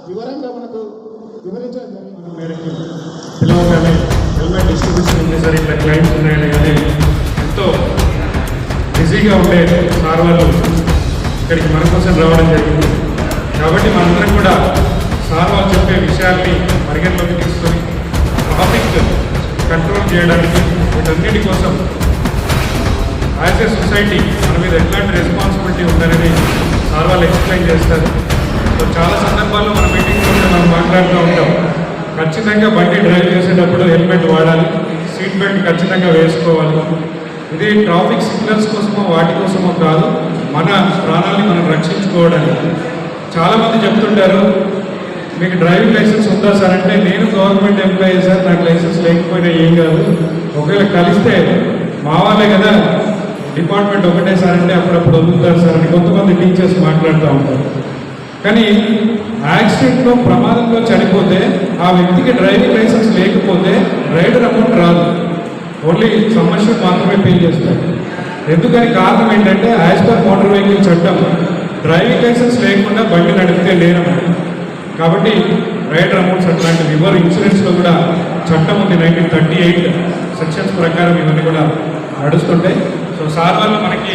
వివరంగా మనకు వివరించడం జరిగింది. మేరకు పిలవగానే హెల్మెట్ డిస్ట్రిబ్యూషన్ ఉంది సార్, ఇట్లా క్లైమ్స్ ఉన్నాయని కానీ ఎంతో బిజీగా ఉండే సార్ వాళ్ళు ఇక్కడికి మన కోసం రావడం జరిగింది. కాబట్టి మనందరం కూడా సార్ వాళ్ళు చెప్పే విషయాల్ని పరిగణలోకి తీసుకొని ట్రాఫిక్ కంట్రోల్ చేయడానికి వీటన్నిటి కోసం యాజ్ ఏ సొసైటీ మన మీద ఎట్లాంటి రెస్పాన్సిబిలిటీ ఉందనేది సార్ వాళ్ళు ఎక్స్ప్లెయిన్ చేస్తారు. సో చాలా సందర్భాల్లో మన మీటింగ్లో మనం మాట్లాడుతూ ఉంటాం, ఖచ్చితంగా బండి డ్రైవ్ చేసేటప్పుడు హెల్మెట్ వాడాలి, సీట్ బెల్ట్ ఖచ్చితంగా వేసుకోవాలి. ఇది ట్రాఫిక్ సిగ్నల్స్ కోసమో వాటి కోసమో కాదు, మన ప్రాణాలని మనం రక్షించుకోవడానికి. చాలామంది చెప్తుంటారు, మీకు డ్రైవింగ్ లైసెన్స్ ఉందా సార్ అంటే, నేను గవర్నమెంట్ ఎంప్లాయీ సార్, నాకు లైసెన్స్ లేకపోయినా ఏం కాదు, ఒకవేళ కలిస్తే మా వాళ్ళే కదా, డిపార్ట్మెంట్ ఒకటే సార్ అంటే అప్పుడప్పుడు వదులుతారు సార్ అని కొంతమంది టీచర్స్ మాట్లాడుతూ ఉంటారు. కానీ యాక్సిడెంట్లో ప్రమాదంలో చనిపోతే ఆ వ్యక్తికి డ్రైవింగ్ లైసెన్స్ లేకపోతే రైడర్ అమౌంట్ రాదు, ఓన్లీ సమ్మర్షిప్ మాత్రమే పే చేస్తారు. ఎందుకని కారణం ఏంటంటే యాజ్ పర్ మోటార్ వెహికల్ చట్టం డ్రైవింగ్ లైసెన్స్ లేకుండా బండి నడిపితే లేనమాట. కాబట్టి రైడర్ అమౌంట్స్ అట్లాంటి రివర్ ఇన్సూరెన్స్లో కూడా చట్టం ఉంది, 1938 సెక్షన్స్ ప్రకారం ఇవన్నీ కూడా నడుస్తుంటాయి. సో సార్ వల్ల మనకి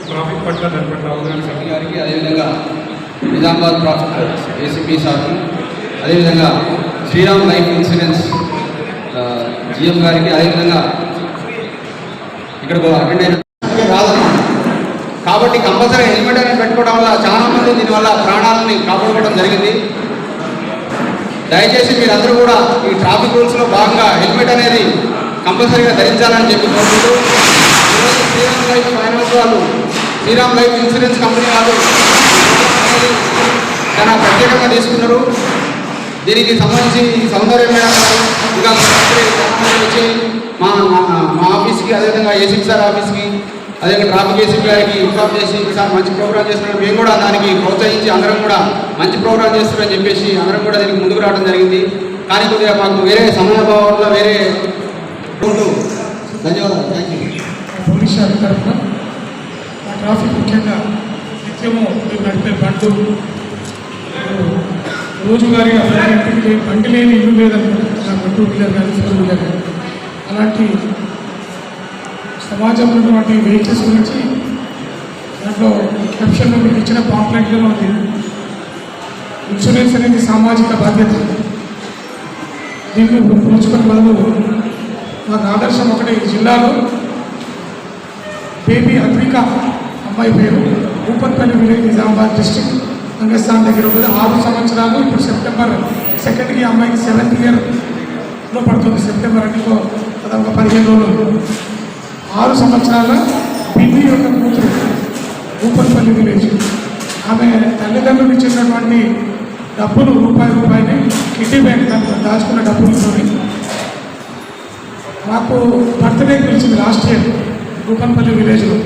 ట్రాఫిక్ పట్ల దాని పట్ల అవగాహన గారికి, అదేవిధంగా నిజామాబాద్ ట్రాఫిక్ ఏసీపీ సార్కి, అదేవిధంగా శ్రీరామ్ లైఫ్ ఇన్సూరెన్స్ జిఎం గారికి, అదేవిధంగా ఇక్కడ అటెండ్ అయిన రాదన్నమాట. కాబట్టి కంపల్సరీ హెల్మెట్ అనేది పెట్టుకోవడం వల్ల చాలామంది దీనివల్ల ప్రాణాలని కాపాడుకోవడం జరిగింది. దయచేసి మీరందరూ కూడా ఈ ట్రాఫిక్ రూల్స్లో భాగంగా హెల్మెట్ అనేది కంపల్సరీగా ధరించాలని చెప్పి కోరుకుంటూ, ఈరోజు శ్రీరామ్ లైఫ్ ఫైనాన్స్ వాళ్ళు, శ్రీరామ్ లైఫ్ ఇన్సూరెన్స్ కంపెనీ వాళ్ళు చాలా ప్రత్యేకంగా తీసుకున్నారు. దీనికి సంబంధించి సౌందర్య మేడం గారు ఇంకా వచ్చి మా ఆఫీస్కి, అదేవిధంగా ఏసీపీ సార్ ఆఫీస్కి, అదేవిధంగా ట్రాఫిక్ ఏసీపీ గారికి ఇన్ఫార్మ్ చేసి సార్ మంచి ప్రోగ్రామ్ చేస్తున్నారు, మేము కూడా దానికి ప్రోత్సహించి అందరం కూడా మంచి ప్రోగ్రామ్ చేస్తున్నారని చెప్పేసి అందరం కూడా దీనికి ముందుకు రావడం జరిగింది. కానీ కొద్దిగా మాకు వేరే సమయభావంలో వేరే ధన్యవాదాలు. Thank you. పోలీస్ శాఖ తరఫున ట్రాఫిక్ ముఖ్యంగా నిత్యము నడిపే బండ్లు, రోజువారీగా ఇంటికి బండి లేని ఇల్లు లేదనుకుంటున్నా, 2 వీలర్ కానీ 4 వీలర్ కానీ. అలాంటి సమాజంలో ఉన్నటువంటి వెహికల్స్ గురించి దాంట్లో క్యాప్షన్లో మీకు ఇచ్చిన పాంప్లెంట్లో ఉంది, ఇన్సూరెన్స్ అనేది సామాజిక బాధ్యత. దీన్ని పోల్చుకొని బదులు మాకు ఆదర్శం ఒకటి, జిల్లాలో బేబీ అద్విక అమ్మాయి పేరు, ఊపన్పల్లి విలేజ్, నిజామాబాద్ డిస్ట్రిక్ట్, అంగస్థాన్ దగ్గర ఉంటుంది. 6 సంవత్సరాలు. ఇప్పుడు సెప్టెంబర్ 2కి అమ్మాయికి 7th ఇయర్లో పడుతుంది. సెప్టెంబర్ అంటే ఒక 15 రోజులు. 6 సంవత్సరాల బిన్ని యొక్క కూతురు, ఊపన్పల్లి విలేజ్. ఆమె తల్లిదండ్రులు ఇచ్చినటువంటి డబ్బులు రూపాయిని కిడ్నీ బ్యాంక్ దాంట్లో దాచుకున్న డబ్బులతో మాకు బర్త్డేకి పిలిచింది లాస్ట్ ఇయర్ ఊపన్పల్లి విలేజ్లో.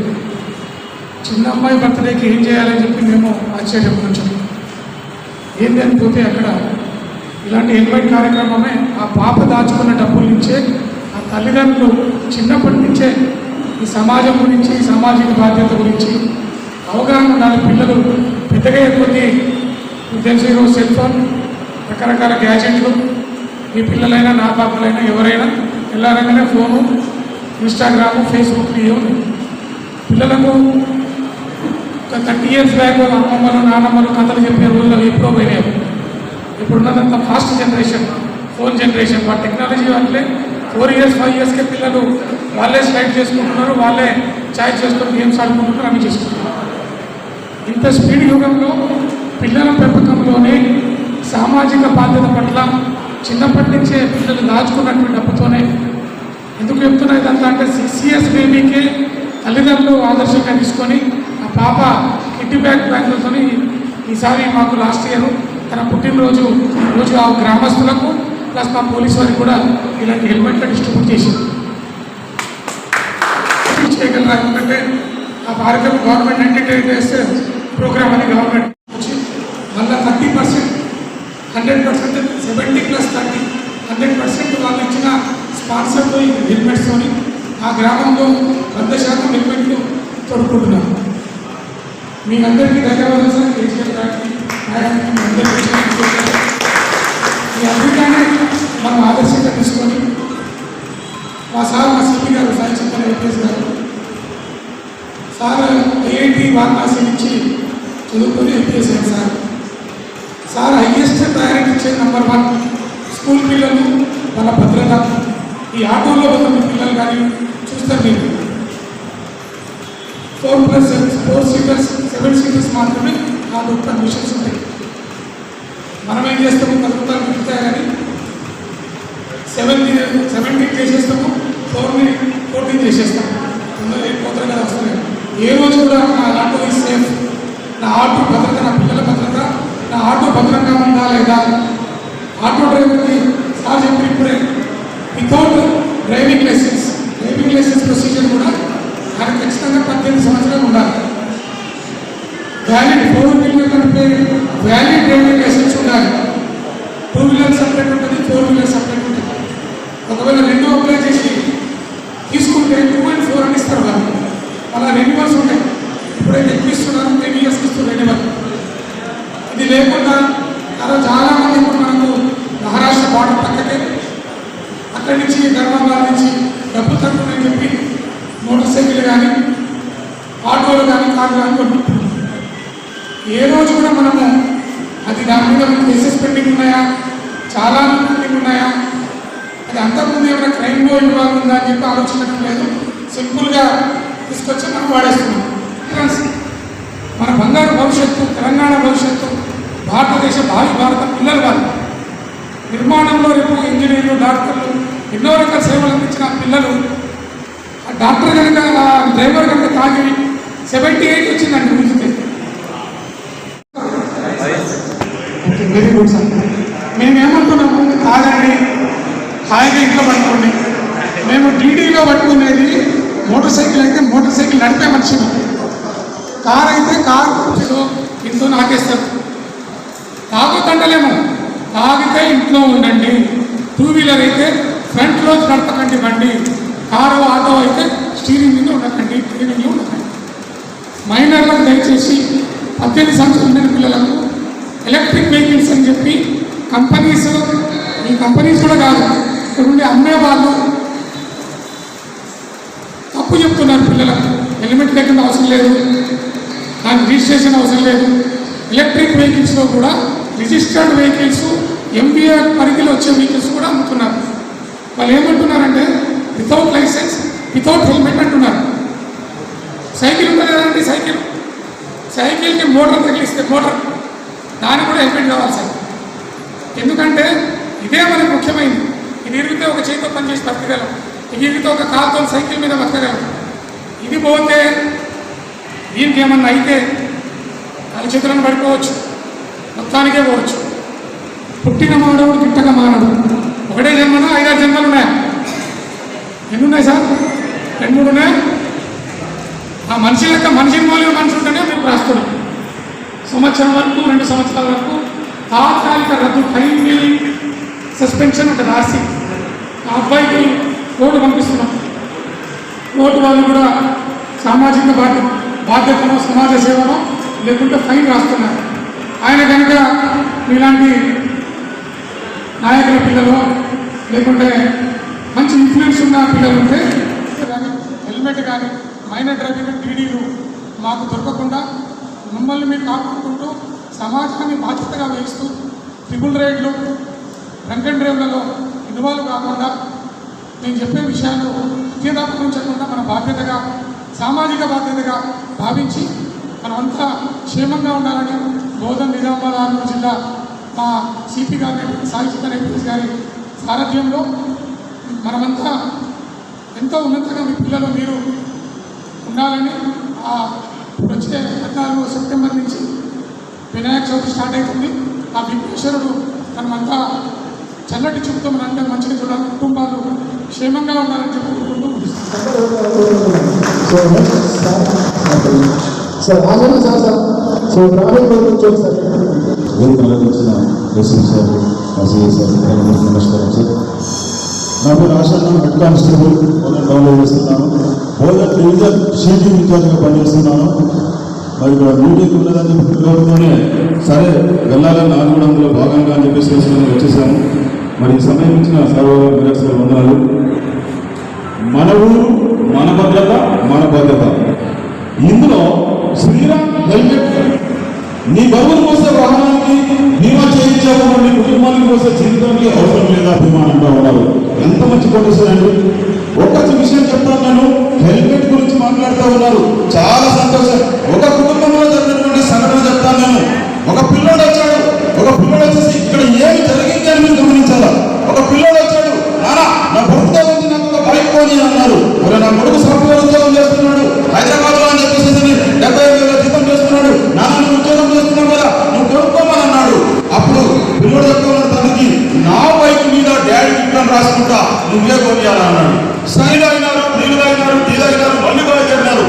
చిన్న అమ్మాయి బర్త్డేకి ఏం చేయాలని చెప్పి మేము ఆశ్చర్యం కొంచెం ఏంది అని పోతే అక్కడ ఇలాంటి హెల్మెట్ కార్యక్రమమే ఆ పాప దాచుకున్న డబ్బుల నుంచే ఆ తల్లిదండ్రులు చిన్నప్పటి నుంచే ఈ సమాజం గురించి, సామాజిక బాధ్యత గురించి అవగాహన ఉండాలి. పిల్లలు పెద్దగా కొద్ది తెలిసి ఈరోజు సెల్ ఫోన్, రకరకాల గ్యాజెట్లు, మీ పిల్లలైనా నా పాపలైనా ఎవరైనా వెళ్ళారగానే ఫోను, ఇన్స్టాగ్రాము, ఫేస్బుక్ ఏమి పిల్లలకు ఒక 30 years బ్యాక్ అమ్మమ్మలు నాన్నమ్మలు కథలు చెప్పే రోజులు ఎప్పుడో పోయినాయి. ఇప్పుడున్నదంతా ఫాస్ట్ జనరేషన్, ఫోన్ జనరేషన్. వాళ్ళ టెక్నాలజీ వాళ్ళే 4 years 5 yearsకే పిల్లలు వాళ్ళే స్లైడ్ చేసుకుంటున్నారు, వాళ్ళే చాయ్ చేసుకుని గేమ్స్ ఆడుకుంటున్నారు, అవి చేసుకుంటున్నారు. ఇంత స్పీడ్ యుగంలో పిల్లల పెంపకంలోనే సామాజిక బాధ్యత పట్ల చిన్నప్పటి నుంచే పిల్లలు దాచుకున్నటువంటి డబ్బుతోనే. ఎందుకు చెప్తున్నా ఇదంతా అంటే 6 years బేబీకే తల్లిదండ్రులు ఆదర్శంగా తీసుకొని ఆ పాప కిడ్నీ బ్యాంకులతో ఈసారి మాకు లాస్ట్ ఇయర్ తన పుట్టినరోజు ఆ గ్రామస్తులకు ప్లస్ మా పోలీసు వారికి కూడా ఇలాంటి హెల్మెట్లు డిస్ట్రిబ్యూట్ చేసింది. చేయగలరా? ఎందుకంటే ఆ కార్యక్రమం గవర్నమెంట్ ఎంటర్టైన్ చేస్తే ప్రోగ్రామ్ అని గవర్నమెంట్ వచ్చి మళ్ళీ 30%, 100%, 70+30, 100% వాళ్ళు ఇచ్చిన స్పాన్సర్తో ఈ హెల్మెట్స్తోని ఆ గ్రామంలో 100% హెల్మెట్లు తొడుక్కుంటున్నారు. మీ అందరికీ ధన్యవాదాలు సార్. కేసీఆర్ గారికి అందరికీ మనం ఆదర్శంగా తీసుకొని మా సార్ మా సిపి గారు సాయి చింతన ఐపీఎస్ గారు సార్ ఐఐటి వారణాసి నుంచి చదువుకొని ఐపీఎస్ అయ్యారు సార్. సార్ హైయెస్ట్ ప్రయారిటీ ఇచ్చేది నెంబర్ 1 స్కూల్ పిల్లలు వాళ్ళ భద్రత. ఈ ఆటోలో ఉన్న పిల్లలు కానీ చూస్తారు మీరు 4 సీటర్స్ 7 సీటర్స్ మాత్రమే ఆటో పర్మిషన్స్ ఉంటాయి. మనం ఏం చేస్తాము 10 రూపాయలు మిగులుతాయి కానీ 17 చేసేస్తాము, 14 చేసేస్తాము. పోతారు కదా వస్తున్నాయి. ఏ రోజు కూడా నా ఆటో ఈజ్ సేఫ్, నా ఆటో భద్రత, నా పిల్లల భద్రత, నా ఆటో భద్రంగా ఉందా లేదా. ఆటో డ్రైవర్కి సార్ చెప్పి ఇప్పుడే వితౌట్ డ్రైవింగ్ లైసెన్స్ ప్రొసీజర్ కూడా ఆయన ఖచ్చితంగా 18 సంవత్సరాలు ఉండాలి. వ్యాలిడ్ 4 వీలర్ కంటే వ్యాలిడ్ డ్రైవింగ్ లైసెన్స్ ఉండాలి. 2 వీలర్ సపరేట్ ఉంటుంది, 4 వీలర్ సపరేట్ ఉంటుంది. ఒకవేళ 2 అప్లై చేసి తీసుకుంటే 2 and 4 అని ఇస్తారు వాళ్ళు. అలా రెన్యువల్స్ ఉంటాయి. ఇప్పుడైతే ఎక్కువ ఇస్తున్నారు, 10 years ఇస్తున్నారు రెన్యువల్. ఇది లేకుండా అలా చాలామంది ఇప్పుడు మనకు మహారాష్ట్ర బార్డర్ పక్కకే అక్కడి నుంచి ధర్మాబాద్ నుంచి డబ్బులు తక్కువని చెప్పి మోటార్ సైకిల్ కానీ ఆటోలు కానీ కార్లు కానీ కొనుక్కుంటున్నాం. ఏ రోజు కూడా మనము అది దాని మీద కేసెస్ పెండింగ్ ఉన్నాయా, చాలా పెండింగ్ ఉన్నాయా, అది అంతకుముందు ఏమైనా క్రైమ్లో ఇన్వాల్వ్ ఉందా అని చెప్పి ఆలోచించడం లేదు. సింపుల్గా తీసుకొచ్చి మనం వాడేస్తున్నాం. మన బంగారు భవిష్యత్తు, తెలంగాణ భవిష్యత్తు, భారతదేశ భావి భారత పిల్లలు వాళ్ళు నిర్మాణంలో రేపు ఇంజనీర్లు, డాక్టర్లు ఎన్నో రకాల సేవలు అందించిన పిల్లలు. ఆ డాక్టర్ కనుక ఆ డ్రైవర్ కనుక తాగి 78 వచ్చిందండి ముందుకే. Very good sir. మేము ఏమంటున్నాము, తాగండి, హాయిగా ఇంట్లో పట్టుకోండి. మేము డీడీలో పట్టుకునేది మోటార్ సైకిల్ అయితే మోటార్ సైకిల్ నడిపే మనిషిని, కార్ అయితే కారు ఇంట్లో నాకేస్తారు. తాగుతండలేము, తాగితే ఇంట్లో ఉండండి. 2 వీలర్ అయితే ఫ్రంట్లో నడపకండి బండి, కారు ఆటో అయితే స్టీరింగ్ మీద ఉండకండి, డ్రైవింగ్లో ఉండకండి. మైనర్లకు దయచేసి 18 సంవత్సరాలు ఉండిన పిల్లలకు ఎలక్ట్రిక్ వెహికల్స్ అని చెప్పి కంపెనీస్, ఈ కంపెనీస్ కూడా కాదు, ఇక్కడ ఉండి అమ్మే వాళ్ళు తప్పు చెప్తున్నారు పిల్లలకు. హెల్మెట్ లేకుండా అవసరం లేదు, దానికి రిజిస్ట్రేషన్ అవసరం లేదు. ఎలక్ట్రిక్ వెహికల్స్లో కూడా రిజిస్టర్డ్ వెహికల్స్, ఎంబీఏ పరిధిలో వచ్చే వెహికల్స్ కూడా అమ్ముతున్నారు. వాళ్ళు ఏమంటున్నారంటే వితౌట్ లైసెన్స్, వితౌట్ హెల్మెట్ అంటున్నారు. సైకిల్ ఉంటుంది కదండి, సైకిల్కి మోటార్ తగిలిస్తే మోటార్, దానికి కూడా హెల్మెట్ కావాలి సార్. ఎందుకంటే ఇదే మనకు ముఖ్యమైనది. ఇది ఇరిగితే ఒక చేతితో పనిచేసి బతకగలం, ఇది ఇరిగితే ఒక కాలుతో సైకిల్ మీద బతకగలం. ఇది పోతే దీనికి ఏమన్నా అయితే కాలు చేతులను పడుకోవచ్చు, మొత్తానికే పోవచ్చు. పుట్టిన మానవుడు గిట్టక మానవుడు, ఒకటే జన్మన 5-6 జన్మలు ఉన్నాయా? ఎన్ని ఉన్నాయి సార్? 2-3 ఉన్నాయి. ఆ మనిషి లెక్క మనిషిని పోలిన మనిషి ఉంటేనే మీకు రాస్తున్నాం. సంవత్సరం వరకు 2 సంవత్సరాల వరకు తాత్కాలిక రద్దు, టైమ్లీ సస్పెన్షన్ ఉంటుంది. ఆర్సీ ఆ అబ్బాయికి ఓటు పంపిస్తున్నాం. ఓటు వాళ్ళు కూడా సామాజిక బాధ్యతను, సమాజ సేవను లేకుంటే ఫైన్ రాస్తున్నారు. ఆయన కనుక మీలాంటి నాయకుల పిల్లలు లేకుంటే మంచి ఇన్ఫ్లుయెన్స్ ఉన్న పిల్లలు ఉంటే కానీ హెల్మెట్ కానీ మైనర్ డ్రైవింగ్ డీడీలు మాకు దొరకకుండా మిమ్మల్ని మీరు కాపాడుకుంటూ సమాజాన్ని బాధ్యతగా వహిస్తూ ట్రిపుల్ రైడ్లు, డ్రంక్ అండ్ డ్రైవ్లలో ఇన్వాల్వ్ కాకుండా నేను చెప్పే విషయాలు అత్యదాపరించకుండా మన బాధ్యతగా, సామాజిక బాధ్యతగా భావించి మనమంతా క్షేమంగా ఉండాలని బోధన్ నిజామాబాద్ ఆర్మూర్ జిల్లా మా సిపి గారి సాయి చింతన ఐపీఎస్ గారి సారథ్యంలో మనమంతా ఎంతో ఉన్నతంగా మీ పిల్లలు మీరు ఉండాలని. వచ్చే 14 సెప్టెంబర్ నుంచి వినాయక చవితి స్టార్ట్ అవుతుంది. ఆ విఘ్నేశ్వరుడు మనమంతా చల్లటి చూపుతో మనంటే మంచిగా చూడాలి, కుటుంబాలు క్షేమంగా ఉండాలని చెప్పుకుంటూ సార్ ఆచరణ సార్ ట్రాఫిక్ వచ్చారు సార్. నమస్కారం సార్. నా పేరు ఆశన్న, హెడ్ కానిస్టేబుల్ డౌన్లోడ్ చేస్తున్నాను. బోధన్ డివిజన్ షీటింగ్ ఇన్ఛార్జ్గా పనిచేస్తున్నాను. మరి ఇక్కడ మీటింగ్ ఉన్నదని పిల్లలతోనే సరే వెళ్ళాలని నాకు కూడా అందులో భాగంగా అని చెప్పేసి వచ్చేసాము. మరి ఈ సమయం ఇచ్చిన సర్వ వందనాలు. మన ఊరు మన భద్రత మన బాధ్యత. ఇందులో శ్రీరామ్ హెల్మెట్ నీ బరువును మోసే వాహనానికి బీమా చేయించాము, నీ కుటుంబానికి మోసే జీవితానికి అవసరం లేదా అభిమానంగా ఉన్నారు. ఎంత మంచి కొట్టేశారండి. ఒక విషయం చెప్తాను, నేను హెల్మెట్ గురించి మాట్లాడుతూ ఉన్నారు, చాలా సంతోషం. ఒక కుటుంబంలో జరిగినటువంటి సంఘటన చెప్తాను నేను. ఒక పిల్లోడు వచ్చాడు, వచ్చేసి ఇక్కడ ఏమి జరిగింది అని మీరు గమనించాలా. ఒక పిల్లోడు వచ్చాడు, నానా నా కొడుకుతో ఉంది, నాకు ఒక బైక్ కొని అన్నారు. మరి నా కొడుకు సాఫ్ట్వేర్ ఉద్యోగం చేస్తున్నాడు హైదరాబాద్ లో అని చెప్పేసి 75,000 జీతం చేస్తున్నాడు. నాన్న నువ్వు ఉద్యోగం చేస్తున్నావు కదా, నువ్వు కొనుక్కోమని అన్నాడు. అప్పుడు పిల్లోడు చెప్తా ఉన్నాడు తండ్రికి, నా బైక్ మీద డాడీ విక్రమ్ రాసుకుంటా, నువ్వే కొనియాలా అన్నాడు. సైడ్ అయినారు, నీళ్ళు తాగినారు, టీ తాగినారు, మళ్ళీ బైక్ అన్నారు.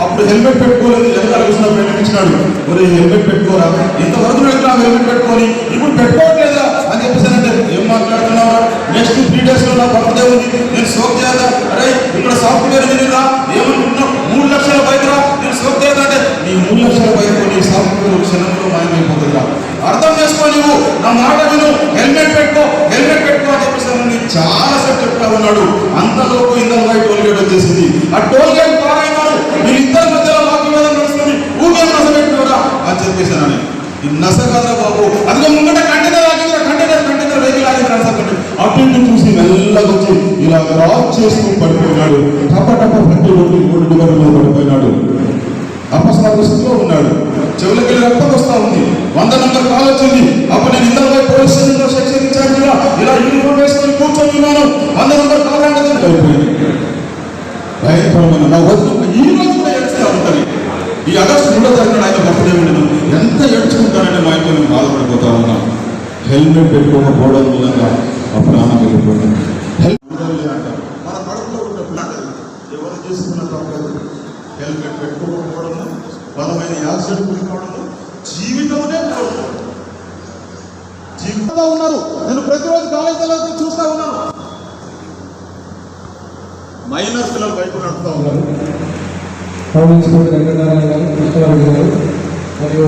అప్పుడు హెల్మెట్ పెట్టుకోలేదు, వెనకాల కూర్చున్న పెట్టించినాడు. మరి హెల్మెట్ పెట్టుకోరా, ఇంతవరకు వెళ్తున్నా హెల్మెట్ పెట్టుకొని ఇప్పుడు పెట్టుకోవట్లేదా అని చెప్పేసానంటే, ఏం మాట్లాడుతున్నావా, నెక్స్ట్ 3 days లో నా బర్త్డే ఉంది, నేను సోక్ చేయాలా, అరే ఇక్కడ సాఫ్ట్వేర్ ఇంజనీరా ఏమనుకుంటున్నావు, 3 లక్షల బైక్ రా, నేను సోక్ చేయాలంటే నీ 3 లక్షల బైక్ నీ సాఫ్ట్వేర్ క్షణంలో మాయమైపోతుందా. అర్థం చేసుకో, నువ్వు నా మాట విను, హెల్మెట్ పెట్టుకో అని చెప్పేసానని చాలా సేపు చెప్తా ఉన్నాడు. అంతలోపు ఇందల్ వైపు టోల్ గేట్ వచ్చేసింది. ఆ టోల్ గేట్ పారైనాడు, వీళ్ళిద్దరి మధ్యలో వాగ్వివాదం నడుస్తుంది. ఊగే నస పెట్టుకోరా అని చెప్పేసానని. ఈ నస కదరా బాబు, అందులో ముంగట కంటైనర్ వెహికల్ ఆగింది అనుకుంటే అటు ఇటు చూసి మెల్లగా వచ్చి ఇలా క్రాస్ చేస్తూ పడిపోయినాడు. టప పట్టి రోడ్డు మీద పడిపోయినాడు. అపస్మారక స్థితిలో ఉన్నాడు. చెవులకి రక్తం వస్తా ఉంది. 100 నంబర్ కాల్ వచ్చింది. అప్పుడు నేను ఇందరూ పోలీస్ స్టేషన్ లో సెక్షన్ ఇన్ఛార్జిగా ఇలా యూనిఫామ్ వేసుకొని కూర్చొని ఉన్నాను. 100 నంబర్ కాల్ అంటే భయపడమైన నా వద్దు ఈ రోజు కూడా ఏడుస్తూ ఉంటుంది. ఈ ఆగస్టు 2వ తారీఖున ఆయన బర్త్డే ఉండదు. ఎంత ఏడ్చుకుంటానంటే మా ఇంట్లో నేను బాధపడిపోతా ఉన్నా. హెల్మెట్ పెట్టుకోకపోవడం మూలంగా ఆ ప్రాణం వెళ్ళిపోతుంది. హెల్మెట్ అంటారు, మన కడుపులో ఉన్న పిల్లలు ఎవరు చేసుకున్న తప్పదు. హెల్మెట్ పెట్టుకోకపోవడము, బలమైన యాక్సిడెంట్ గురికావడము, జీవితంలో ఉన్నారు. నేను ప్రతిరోజు కాలేజీలో చూస్తా ఉన్నాను. మైనర్ పిల్లలు బయట నడుపుతా ఉన్నారు. వెంకటనారాయణ గారు, కృష్ణారావు గారు మరియు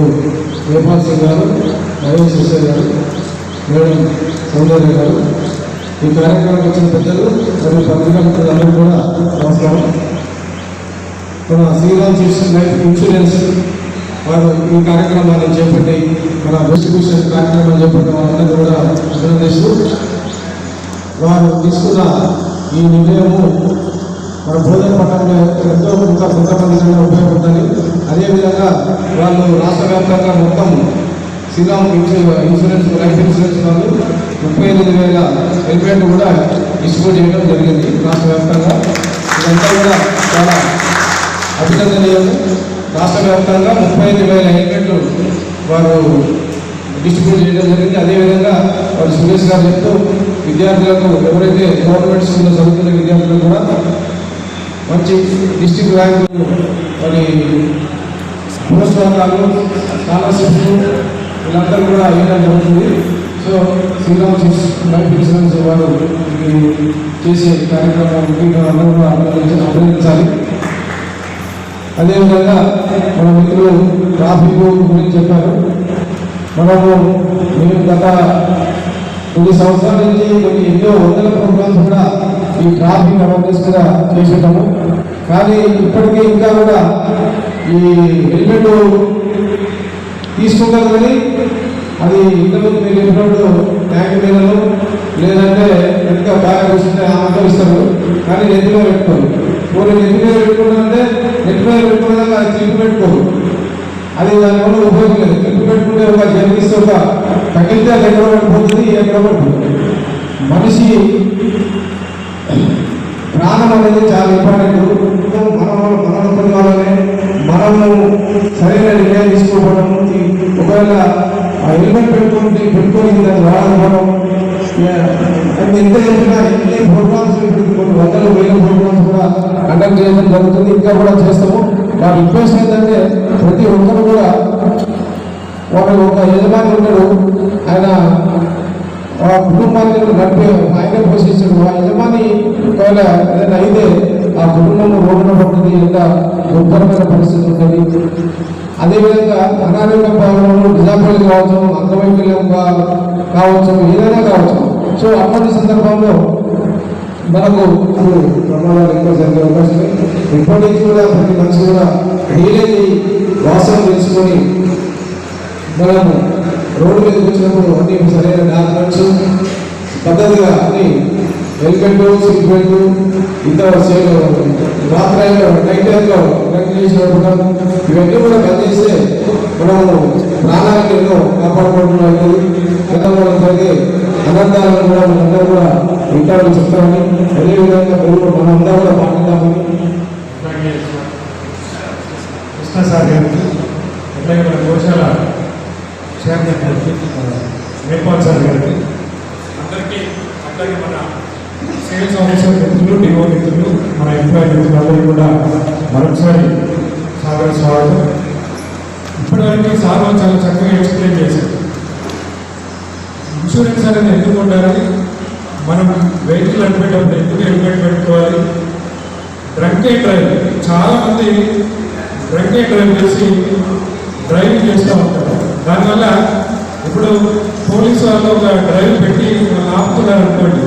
వేపాల్ సింగ్ గారు, మహేష్ శేషర్ గారు, మేడం సౌందర్య గారు, ఈ కార్యక్రమానికి వచ్చిన పెద్దలు మరియు పత్రికా మిత్రులందరూ కూడా నమస్కారం. మన శ్రీరామ్ లైఫ్ ఇన్సూరెన్స్ వారు ఈ కార్యక్రమాన్ని చేపట్టి మన డిస్ట్రిబ్యూషన్ కార్యక్రమాన్ని చేపట్టిన వాళ్ళందరూ కూడా అభినందిస్తూ, వారు తీసుకున్న ఈ నిర్ణయము మన భోజన పట్టణంలో ఎంతో కొంతమంది ఉపయోగపడుతుంది. అదేవిధంగా వాళ్ళు రాష్ట్ర వ్యాప్తంగా మొత్తం శ్రీరామ్ ఇన్సూరెన్స్ లైఫ్ ఇన్సూరెన్స్ వాళ్ళు 38,000 హెల్మెట్ కూడా డిస్ట్రిబ్యూట్ చేయడం జరిగింది రాష్ట్ర వ్యాప్తంగా. ఇదంతా కూడా చాలా అభినందనీయం. రాష్ట్ర వ్యాప్తంగా 35,000 హెల్మెట్లు వారు డిస్ట్రిబ్యూట్ చేయడం జరిగింది. అదేవిధంగా వారు సురేష్ గారు చెప్తూ విద్యార్థులకు ఎవరైతే గవర్నమెంట్ స్కూల్లో చదువుతున్న విద్యార్థులకు కూడా మంచి డిస్ట్రిక్ట్ ర్యాంకులు, మరి ప్రోత్సాహకాలు, స్కాలర్షిప్స్ వీళ్ళందరూ కూడా ఇవ్వడం జరుగుతుంది. సో శ్రీరామ్ లైఫ్ ఇన్సూరెన్స్ వారు చేసే కార్యక్రమానికి అందరూ కూడా అభినందించాలి. అదేవిధంగా మన మిత్రులు ట్రాఫిక్ గురించి చెప్పారు. మేము గత కొన్ని సంవత్సరాల నుంచి కొన్ని ఎన్నో వందల ప్రోగ్రామ్స్ కూడా ఈ ట్రాఫిక్ అవేర్నెస్ కూడా చేసేటాము. కానీ ఇప్పటికీ ఇంకా కూడా ఈ హెల్మెట్ తీసుకుంటారు, కానీ అది ఇంతకుముందు మీరు చెప్పినప్పుడు ట్యాంక్ మీదను లేదంటే వెనుక బాగా కూర్చుంటే అనుభవిస్తారు, కానీ నెత్తిలో పెట్టుకోరు. పోనీ నెత్తి మీద పెట్టుకుంటారంటే నెత్తి మీద పెట్టుకున్నాక అది క్లిప్ పెట్టుకోరు. అది దానివల్ల ఉపయోగం లేదు. క్లిప్ పెట్టుకుంటే ఒక జరిగిస్తే ఒక తగిలితే అది ఎక్కడ పడిపోతుంది, ఎక్కడ పడుతుంది. మనిషి ప్రాణం అనేది చాలా ఇంపార్టెంట్. మన వాళ్ళనే మనము సరైన నిర్ణయం తీసుకోవడం, ఒకవేళ ఆ హెల్మెట్ పెట్టుకొని దాన్ని వాడకపోవడం, అది ఎంత చెప్పినా ఎన్ని ప్రోగ్రామ్స్ కొన్ని 100,000 ప్రోగ్రామ్స్ కూడా కండక్ట్ చేయడం జరుగుతుంది, ఇంకా కూడా చేస్తాము. మా రిక్వెస్ట్ ఏంటంటే ప్రతి ఒక్కరు కూడా వాడు ఒక యజమాని ఉంటాడు, ఆయన ఆ కుటుంబాన్ని నడిపే ఆయనే పోషించాడు. ఆ యజమాని ఒకవేళ ఏదైనా అయితే ఆ కుటుంబం రోడ్డున పడుతుంది, ఎంత దుర్భరమైన పరిస్థితి ఉంటుంది. అదేవిధంగా అనారోగ్య ప్రాబ్లంలో డిజాబిలిటీ కావచ్చు, అంగవైకల్యం కావచ్చు, ఏదైనా కావచ్చు, సో అటువంటి సందర్భంలో మనకు ఇప్పుడు ప్రమాదాలు ఎక్కువ జరిగే అవకాశం ఉంది. ఇప్పటి నుంచి కూడా ప్రతి మనిషి కూడా డైలీ వాసన తెలుసుకొని మనము రోడ్డు మీదకి వచ్చినప్పుడు అన్ని సరైన డాక్యుమెంట్స్ పద్ధతిగా అన్ని హెల్మెట్, సీట్ బెల్ట్, ఇతర రాత్రి నైట్ టైంలో చేసినప్పుడు ఇవన్నీ కూడా బంద్ చేస్తే మనము ప్రాణాలను ఎన్నో కాపాడుకోవడం అవుతుంది. గతంలో జరిగే అనర్థాలను కూడా మనందరూ కూడా వింటామని చెప్తామని, అదేవిధంగా మనందరూ కూడా పాటిద్దామని. కృష్ణ సార్ గారికి, అట్లాగే మన గోశాల చైర్మన్ నేపాల్ సార్ గారికి, అందరికీ, అట్లాగే మన సేల్స్ ఆఫీసర్ మిత్రులు, డిఓ మిత్రులు, మన ఎంప్లాయీ మిత్రులందరికీ కూడా మరొకసారి స్వాగతం. ఇప్పటివరకు సార్ వాళ్ళు చాలా చక్కగా ఎక్స్ప్లెయిన్ చేశారు. ఇన్సూరెన్స్ అనేది ఎందుకు ఉండాలి, మనం వెహికల్ నడిపేటప్పుడు ఎందుకు హెల్మెట్ పెట్టుకోవాలి, డ్రంక్ అండ్ డ్రైవ్, చాలామంది డ్రంక్ అండ్ డ్రైవ్ చేసి డ్రైవింగ్ చేస్తూ ఉంటారు. దానివల్ల ఇప్పుడు పోలీసు వాళ్ళు ఒక డ్రైవ్ పెట్టి ఆపుతున్నారు అనుకోండి,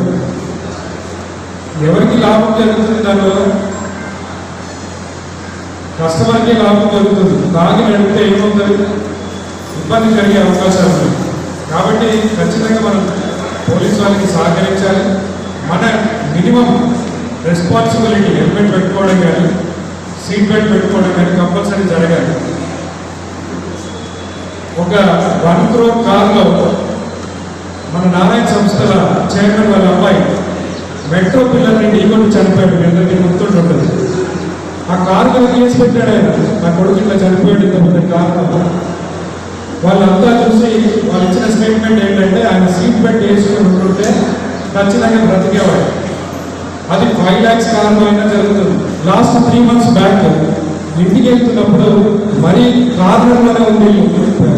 ఎవరికి లాభం జరుగుతుంది? దానివల్ల కస్టమర్కి లాభం జరుగుతుంది. తాగి నడిపితే ఏమవుతుంది? ఇబ్బంది కలిగే అవకాశాలు ఉన్నాయి. కాబట్టి ఖచ్చితంగా మనం పోలీసు వాళ్ళకి సహకరించాలి. మన మినిమం రెస్పాన్సిబిలిటీ హెల్మెట్ పెట్టుకోవడం కానీ సీట్ బెల్ట్ పెట్టుకోవడం కానీ కంపల్సరీ జరగాలి. ఒక 1 crore కార్లో మన నారాయణ సంస్థల చైర్మన్ వాళ్ళ అబ్బాయి మెట్రో పిల్లల్ని ఢీకొని చనిపోయాడు. మీ అందరికీ గుర్తుంటుంది. ఆ కారులో కేసు పెట్టాడు ఆయన, నా కొడుకు ఇట్లా చనిపోయాడు ఇంత కారులో. వాళ్ళంతా చూసి వాళ్ళు ఇచ్చిన స్టేట్మెంట్ ఏంటంటే ఆయన సీట్ బెల్ట్ వేసుకుని ఉంటుంటే ఖచ్చితంగా బ్రతికేవాడు. అది 5 lakhs కారులో అయినా జరుగుతుంది. లాస్ట్ 3 months బ్యాక్ ఇంటికి వెళ్తున్నప్పుడు మరీ కార్నర్లోనే ఉంది,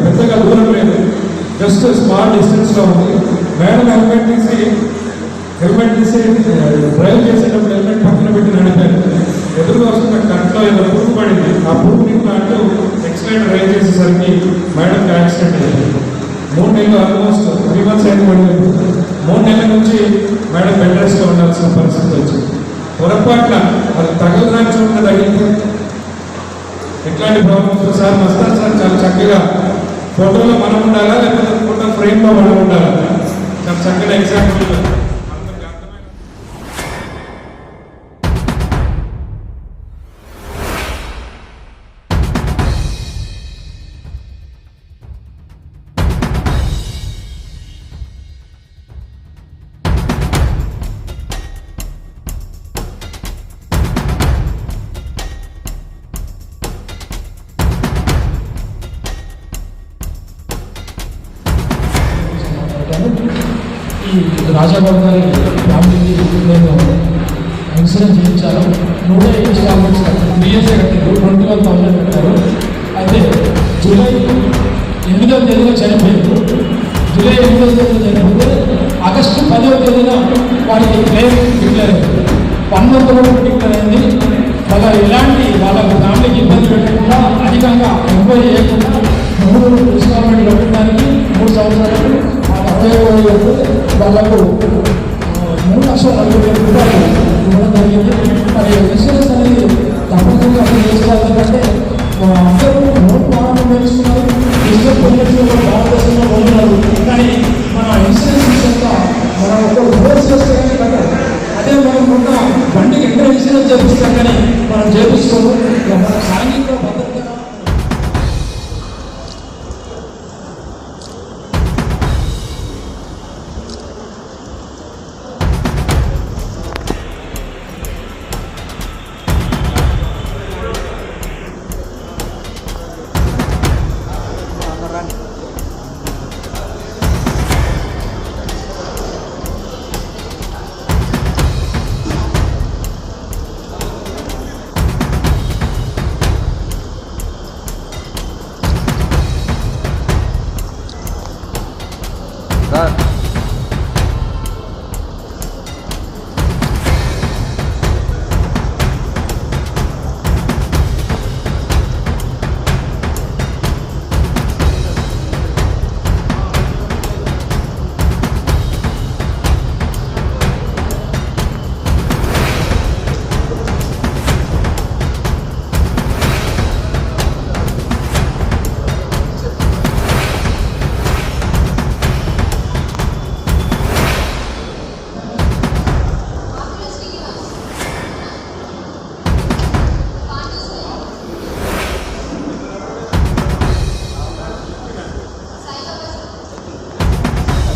పెద్దగా దూరం లేదు, జస్ట్ స్మాల్ డిస్టెన్స్లో ఉంది. మేడం హెల్మెట్ తీసి డ్రైవ్ చేసేటప్పుడు హెల్మెట్ పక్కన పెట్టి నడిపారు. ఎదురుగా వస్తున్న కంట్లో ఏదో పురుగు పడింది. ఆ పురుగు నింపు అంటూ ఎక్సలెంట్ డ్రైవ్ చేసేసరికి మేడంకి యాక్సిడెంట్ అయింది. 3 నెలలు ఆల్మోస్ట్ 3 months అయింది. 3 నెలల నుంచి మేడం బెడ్ రెస్ట్లో ఉండాల్సిన పరిస్థితి వచ్చింది. పొరపాట్ల అది తగలడానికి చూడకుండా తగిలింది. ఎట్లాంటి ప్రాబ్లమ్స్ సార్ మస్తాన్ సార్ చాలా చక్కగా ఫోటోలో మనం ఉండాలా లేకపోతే ఫోటో ఫ్రేమ్లో మనం ఉండాలా, చాలా చక్కగా ఎగ్జాంపుల్. ఈ రాజాబాబు గారి ఫ్యామిలీకి నేను ఇన్సూరెన్స్ చేయించాను. 100 ఇన్స్టాల్మెంట్స్ కట్టారు, బిఎస్ఏ కట్టారు, 21,000 కట్టారు. అయితే జూలై 8వ తేదీన చనిపోయారు. జూలై 8వ తేదీన చనిపోతే ఆగస్టు 10వ తేదీన వారికి క్లెయిమ్ డిక్లేర్ అయింది. 1 కూడా డిక్లేర్ అయింది. వాళ్ళ ఎలాంటి వాళ్ళ ఫ్యామిలీకి ఇబ్బంది పెట్టకుండా అధికంగా ఎంక్వైరీ చేయకుండా 3 ఇన్స్టాల్మెంట్ కట్టడానికి 3 సంవత్సరాలు వాళ్ళకు 3,40,000 రూపాయలు ఇవ్వడం జరిగింది. మరి ఇన్సూరెన్స్ అనేది తప్పనిసరిగా అర్థం చేసుకోవాలి. ఎందుకంటే అందరూ నోట్ ప్రారంభం నేర్చుకున్నారు, డిజిటల్ పేమెంట్స్ భారతదేశంలో పొందుతున్నారు. కానీ మన ఇన్సూరెన్స్ విషయంగా మనం ఒక కోర్స్ చేస్తే కానీ అదే మనం ఉన్న బండికి ఎక్కడ ఇన్సూరెన్స్ చేపిస్తాం కానీ మనం చేపిస్తాము. మన సాంఘిక భద్రత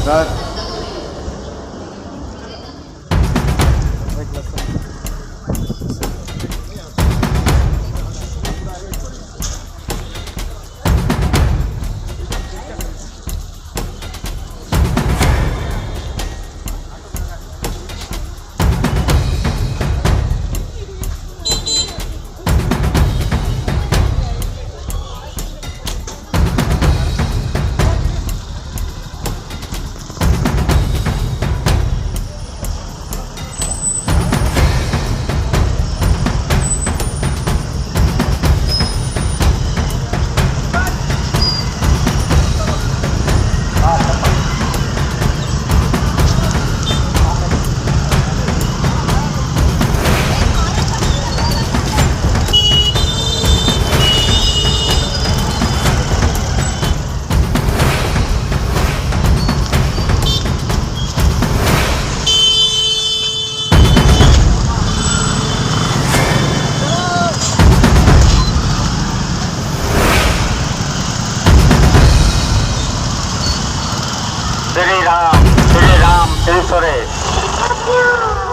సార్ श्री राम श्री सुरेश।